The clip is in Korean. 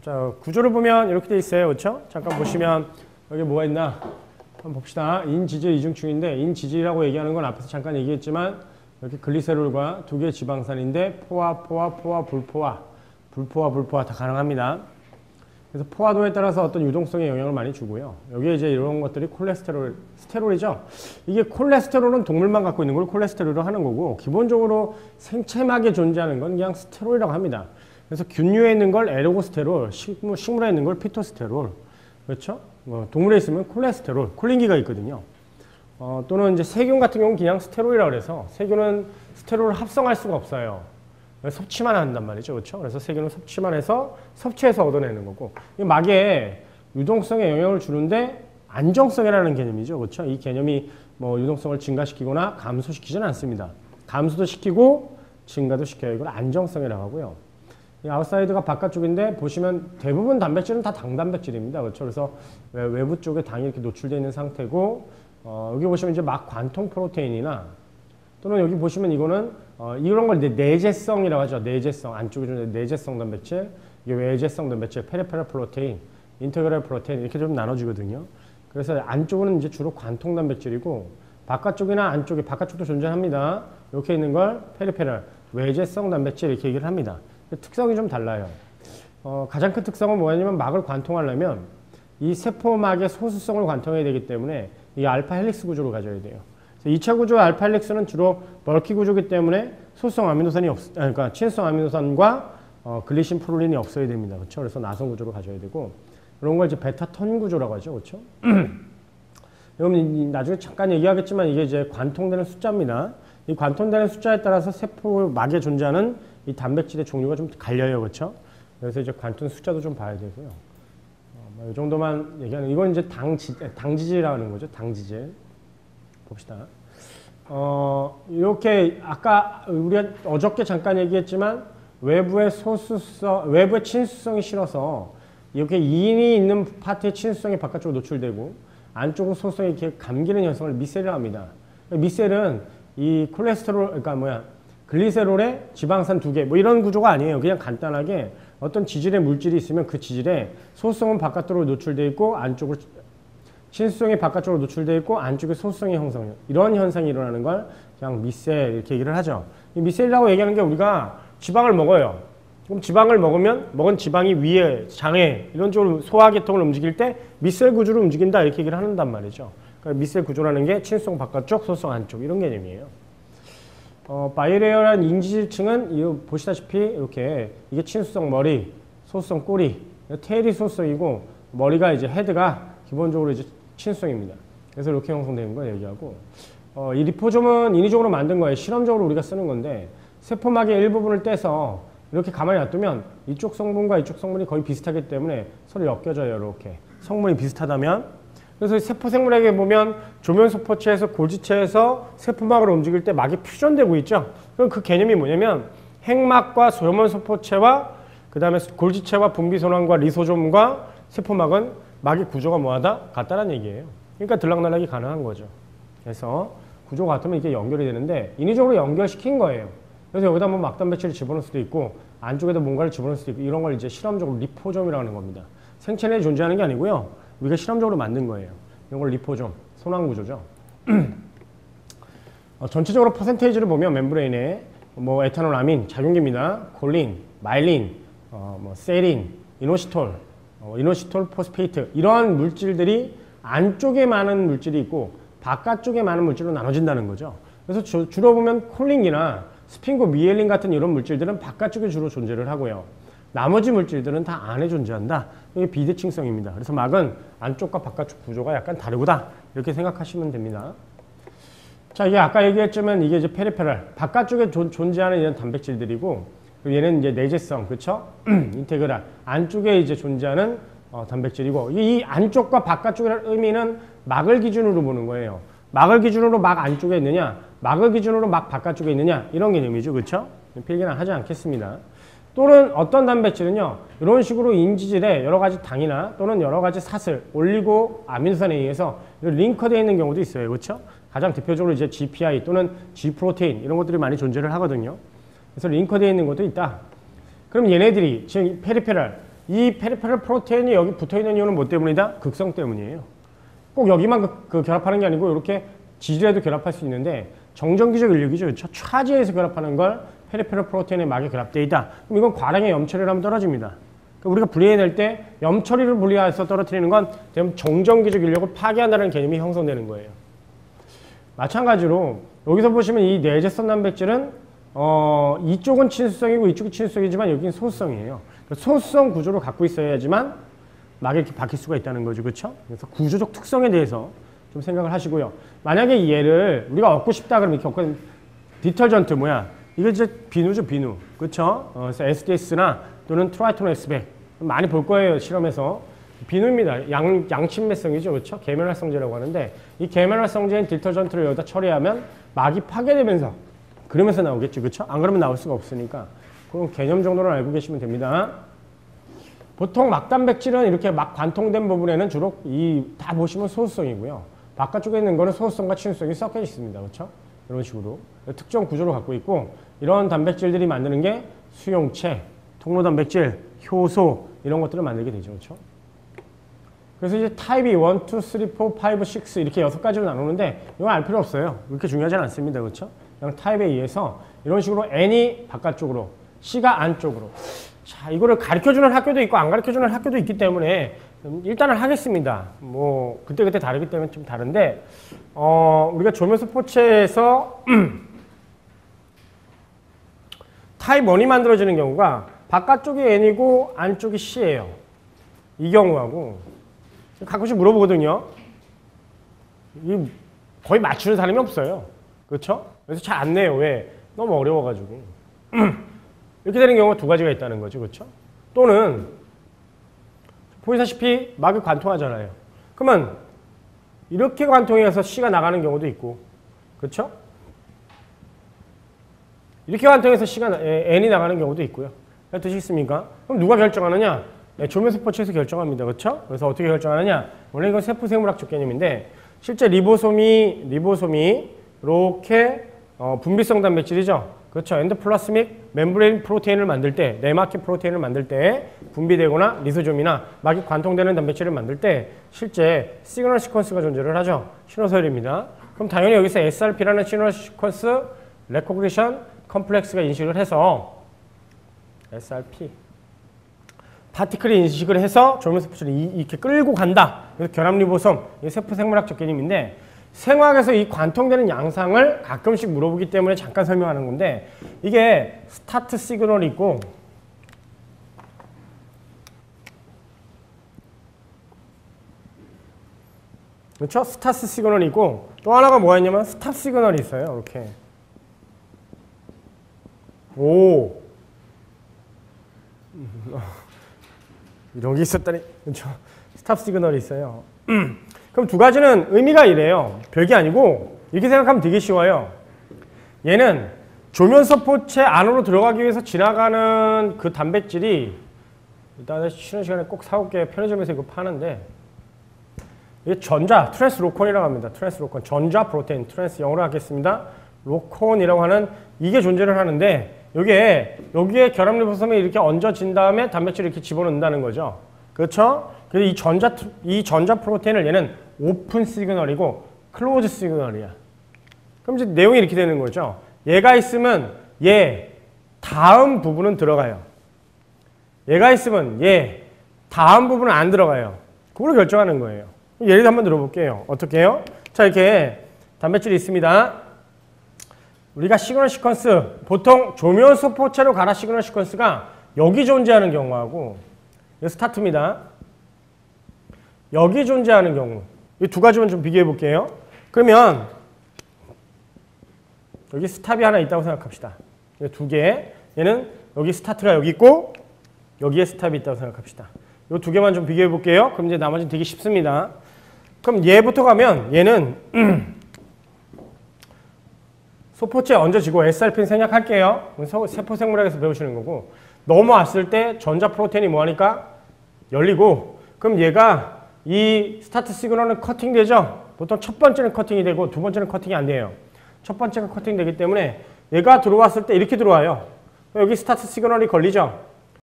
자, 구조를 보면 이렇게 돼 있어요. 그렇죠? 잠깐 보시면 여기 뭐가 있나? 한번 봅시다. 인지질 이중충인데 인지질이라고 얘기하는 건 앞에서 잠깐 얘기했지만 이렇게 글리세롤과 두 개의 지방산인데 포화, 불포화 다 가능합니다. 그래서 포화도에 따라서 어떤 유동성에 영향을 많이 주고요. 여기에 이제 이런 것들이 콜레스테롤, 스테롤이죠. 이게 콜레스테롤은 동물만 갖고 있는 걸 콜레스테롤로 하는 거고 기본적으로 생체막에 존재하는 건 그냥 스테롤이라고 합니다. 그래서 균류에 있는 걸 에르고스테롤, 식물에 있는 걸 피토스테롤, 그렇죠? 동물에 있으면 콜레스테롤, 콜린기가 있거든요. 또는 이제 세균 같은 경우는 그냥 스테롤이라고 해서 세균은 스테롤을 합성할 수가 없어요. 섭취만 한단 말이죠. 그렇죠? 그래서 세균은 섭취만 해서 섭취해서 얻어내는 거고 이 막에 유동성에 영향을 주는데 안정성이라는 개념이죠. 그렇죠? 이 개념이 뭐 유동성을 증가시키거나 감소시키지는 않습니다. 감소도 시키고 증가도 시켜요. 이걸 안정성이라고 하고요. 이 아웃사이드가 바깥쪽인데 보시면 대부분 단백질은 다 당단백질입니다. 그렇죠? 그래서 외부 쪽에 당이 이렇게 노출되어 있는 상태고 여기 보시면 이제 막 관통 프로테인이나 또는 여기 보시면 이거는 이런 걸 내재성이라고 하죠. 내재성. 안쪽에 좀 내재성 단백질, 이게 외재성 단백질, 페리페럴 프로테인, 인테그럴 프로테인 이렇게 좀 나눠지거든요. 그래서 안쪽은 이제 주로 관통 단백질이고 바깥쪽이나 안쪽에 바깥쪽도 존재합니다. 이렇게 있는 걸 페리페럴, 외재성 단백질 이렇게 얘기를 합니다. 특성이 좀 달라요. 가장 큰 특성은 뭐냐면 막을 관통하려면 이 세포막의 소수성을 관통해야 되기 때문에 이 알파 헬릭스 구조를 가져야 돼요. 2차 구조의 알파 헬릭스는 주로 멀키 구조이기 때문에 소수성 아미노산이 그러니까 친수성 아미노산과 글리신 프롤린이 없어야 됩니다. 그렇죠? 그래서 나선 구조를 가져야 되고 이런 걸 이제 베타 턴 구조라고 하죠. 그렇죠? 여러분 나중에 잠깐 얘기하겠지만 이게 이제 관통되는 숫자입니다. 이 관통되는 숫자에 따라서 세포막에 존재하는 이 단백질의 종류가 좀 갈려요. 그렇죠? 그래서 이제 관통 숫자도 좀 봐야 되고요. 이 정도만 얘기하는 이건 이제 당지질이라는 거죠. 당지질. 봅시다. 이렇게 아까 우리가 어저께 잠깐 얘기했지만 외부의 친수성이 싫어서 이렇게 인이 있는 파트의 친수성이 바깥쪽으로 노출되고 안쪽은 소수성이 이렇게 감기는 현상을 미셀이라고 합니다. 미셀은 이 콜레스테롤, 그러니까 글리세롤에 지방산 2개, 뭐 이런 구조가 아니에요. 그냥 간단하게 어떤 지질의 물질이 있으면 그 지질에 소수성은 바깥으로 노출되어 있고 안쪽으로 친수성이 바깥쪽으로 노출되어 있고 안쪽에 소수성이 형성해요. 이런 현상이 일어나는 걸 그냥 미셀 이렇게 얘기를 하죠. 이 미셀이라고 얘기하는 게 우리가 지방을 먹어요. 그럼 지방을 먹으면 먹은 지방이 위에 장에 이런 쪽으로 소화계통을 움직일 때 미셀 구조로 움직인다 이렇게 얘기를 한단 말이죠. 그러니까 미셀 구조라는 게 친수성 바깥쪽, 소수성 안쪽 이런 개념이에요. 바이레어란 인지질층은 이거 보시다시피 이렇게 이게 친수성 머리, 소수성 꼬리, 테일이 소수성이고 머리가 이제 헤드가 기본적으로 이제 친수성입니다. 그래서 이렇게 형성되는 걸 얘기하고 이 리포좀은 인위적으로 만든 거예요. 실험적으로 우리가 쓰는 건데 세포막의 일부분을 떼서 이렇게 가만히 놔두면 이쪽 성분과 이쪽 성분이 거의 비슷하기 때문에 서로 엮여져요. 이렇게 성분이 비슷하다면 그래서 세포 생물에게 보면 조면소포체에서 골지체에서 세포막으로 움직일 때 막이 퓨전되고 있죠. 그럼 그 개념이 뭐냐면 핵막과 조면소포체와 그 다음에 골지체와 분비소관과 리소좀과 세포막은 막의 구조가 뭐하다? 같다는 얘기예요. 그러니까 들락날락이 가능한 거죠. 그래서 구조가 같으면 이게 연결이 되는데 인위적으로 연결시킨 거예요. 그래서 여기다 뭐 막단백질을 집어넣을 수도 있고 안쪽에다 뭔가를 집어넣을 수도 있고 이런 걸 이제 실험적으로 리포좀이라고 하는 겁니다. 생체 내에 존재하는 게 아니고요. 우리가 실험적으로 만든 거예요. 이런 걸 리포좀, 손왕 구조죠. 전체적으로 퍼센테이지를 보면 멤브레인에 뭐 에탄올 아민, 작용기입니다. 콜린, 마일린, 뭐 세린, 이노시톨, 이노시톨 포스페이트 이러한 물질들이 안쪽에 많은 물질이 있고 바깥쪽에 많은 물질로 나눠진다는 거죠. 그래서 주로 보면 콜린이나 스핑고 미엘린 같은 이런 물질들은 바깥쪽에 주로 존재를 하고요. 나머지 물질들은 다 안에 존재한다. 이게 비대칭성입니다. 그래서 막은 안쪽과 바깥쪽 구조가 약간 다르다. 이렇게 생각하시면 됩니다. 자, 이게 아까 얘기했지만 이게 이제 페리페럴, 바깥쪽에 존재하는 이런 단백질들이고 얘는 이제 내재성, 그렇죠? 인테그랄, 안쪽에 이제 존재하는 단백질이고 이 안쪽과 바깥쪽이라는 의미는 막을 기준으로 보는 거예요. 막을 기준으로 막 안쪽에 있느냐, 막을 기준으로 막 바깥쪽에 있느냐 이런 개념이죠, 그렇죠? 필기는 하지 않겠습니다. 또는 어떤 단백질은요, 이런 식으로 인지질에 여러 가지 당이나 또는 여러 가지 사슬, 올리고 아미노산에 의해서 링크되어 있는 경우도 있어요, 그렇죠? 가장 대표적으로 이제 GPI 또는 G프로테인 이런 것들이 많이 존재를 하거든요. 그래서 링크되어 있는 것도 있다. 그럼 얘네들이 지금 페리페럴 이 페리페럴 프로테인이 여기 붙어있는 이유는 뭐 때문이다? 극성 때문이에요. 꼭 여기만 결합하는 게 아니고 이렇게 지질에도 결합할 수 있는데 정전기적 인력이죠. 그렇죠? 차지에서 결합하는 걸 페리페럴 프로테인에 막에 결합되어 있다. 그럼 이건 과량의 염처리라면 떨어집니다. 그러니까 우리가 분리해낼 때 염처리를 분리해서 떨어뜨리는 건 정전기적 인력을 파괴한다는 개념이 형성되는 거예요. 마찬가지로 여기서 보시면 이 내재성 단백질은 이쪽은 친수성이고 이쪽이 친수성이지만 여기는 소수성이에요. 소수성 구조를 갖고 있어야지만 막에 이렇게 박힐 수가 있다는 거죠. 그렇죠? 그래서 구조적 특성에 대해서 좀 생각을 하시고요. 만약에 얘를 우리가 얻고 싶다 그러면 이렇게 얻고 디터전트 뭐야? 이거 이제 비누죠, 비누. 그렇죠? 그래서 SDS나 또는 트라이톤 S백 많이 볼 거예요, 실험에서. 비누입니다. 양친매성이죠. 그렇죠? 계면활성제라고 하는데 이 계면활성제인 디터전트를 여기다 처리하면 막이 파괴되면서 그러면서 나오겠죠. 그렇죠? 안 그러면 나올 수가 없으니까. 그럼 개념 정도는 알고 계시면 됩니다. 보통 막단백질은 이렇게 막 관통된 부분에는 주로 다 보시면 소수성이고요. 바깥쪽에 있는 거는 소수성과 친수성이 섞여 있습니다. 그렇죠? 이런 식으로 특정 구조를 갖고 있고 이런 단백질들이 만드는 게 수용체, 통로단백질, 효소 이런 것들을 만들게 되죠. 그렇죠? 그래서 이제 타입이 1, 2, 3, 4, 5, 6 이렇게 6가지로 나누는데 이건 알 필요 없어요. 그렇게 중요하지 않습니다. 그렇죠? 그냥 타입에 의해서 이런 식으로 N이 바깥쪽으로, C가 안쪽으로. 자, 이거를 가르쳐주는 학교도 있고 안 가르쳐주는 학교도 있기 때문에 일단은 하겠습니다. 뭐 그때그때 다르기 때문에 좀 다른데 우리가 조면수 포체에서 타입 1이 만들어지는 경우가 바깥쪽이 N이고 안쪽이 C예요. 이 경우하고 가끔씩 물어보거든요. 이 거의 맞추는 사람이 없어요. 그렇죠? 그래서 잘 안 내요. 왜? 너무 어려워가지고. 이렇게 되는 경우가 두 가지가 있다는 거죠. 그렇죠? 또는 보시다시피 막이 관통하잖아요. 그러면 이렇게 관통해서 C가 나가는 경우도 있고 그렇죠? 이렇게 관통해서 N이 나가는 경우도 있고요. 뜻이겠습니까? 그럼 누가 결정하느냐? 조면수 포체에서 결정합니다. 그렇죠? 그래서 어떻게 결정하느냐? 원래 이건 세포생물학적 개념인데 실제 리보솜이 이렇게 분비성 단백질이죠. 그렇죠. 엔도플라스믹 멤브레인 프로테인을 만들 때, 내막계 프로테인을 만들 때 분비되거나 리소좀이나 막이 관통되는 단백질을 만들 때 실제 시그널 시퀀스가 존재를 하죠. 신호서열입니다. 그럼 당연히 여기서 SRP라는 시그널 시퀀스 레코그니션 컴플렉스가 인식을 해서 SRP 파티클이 인식을 해서 조면수 포체를 이렇게 끌고 간다. 그래서 결합 리보솜, 이 세포 생물학적 개념인데 생화학에서 이 관통되는 양상을 가끔씩 물어보기 때문에 잠깐 설명하는 건데 이게 스타트 시그널이 있고 그렇죠? 스타트 시그널이 있고 또 하나가 뭐였냐면 스탑 시그널이 있어요. 이렇게 이런 게 있었다니. 그렇죠? 스탑 시그널이 있어요. 그럼 두 가지는 의미가 이래요. 별게 아니고 이렇게 생각하면 되게 쉬워요. 얘는 조면서 포체 안으로 들어가기 위해서 지나가는 그 단백질이 일단 쉬는 시간에 꼭 사올게. 편의점에서 이거 파는데 이게 트랜스 로콘이라고 합니다. 트랜스 로콘, 전자 프로테인, 트랜스 영어로 하겠습니다. 로콘이라고 하는 이게 존재를 하는데 여기에 결합 리보솜이 이렇게 얹어진 다음에 단백질을 이렇게 집어넣는다는 거죠. 그렇죠? 그래서 이 전자 프로테인을 얘는 오픈 시그널이고 클로즈 시그널이야. 그럼 이제 내용이 이렇게 되는 거죠. 얘가 있으면 얘 다음 부분은 들어가요. 얘가 있으면 얘 다음 부분은 안 들어가요. 그걸로 결정하는 거예요. 예를 한번 들어볼게요. 어떻게 해요? 자, 이렇게 단백질이 있습니다. 우리가 시그널 시퀀스, 보통 조면수 포체로 가라 시그널 시퀀스가 여기 존재하는 경우하고 이거 스타트입니다. 여기 존재하는 경우 이 두 가지만 좀 비교해 볼게요. 그러면 여기 스탑이 하나 있다고 생각합시다. 두 개. 얘는 여기 스타트가 여기 있고 여기에 스탑이 있다고 생각합시다. 이 두 개만 좀 비교해 볼게요. 그럼 이제 나머지는 되게 쉽습니다. 그럼 얘부터 가면 얘는 소포체에 얹어지고 SRP는 생략할게요. 세포생물학에서 배우시는 거고 넘어왔을 때 전자 프로테인이 뭐하니까 열리고 그럼 얘가 이 스타트 시그널은 커팅되죠. 보통 첫 번째는 커팅이 되고 두 번째는 커팅이 안 돼요. 첫 번째가 커팅되기 때문에 얘가 들어왔을 때 이렇게 들어와요. 여기 스타트 시그널이 걸리죠.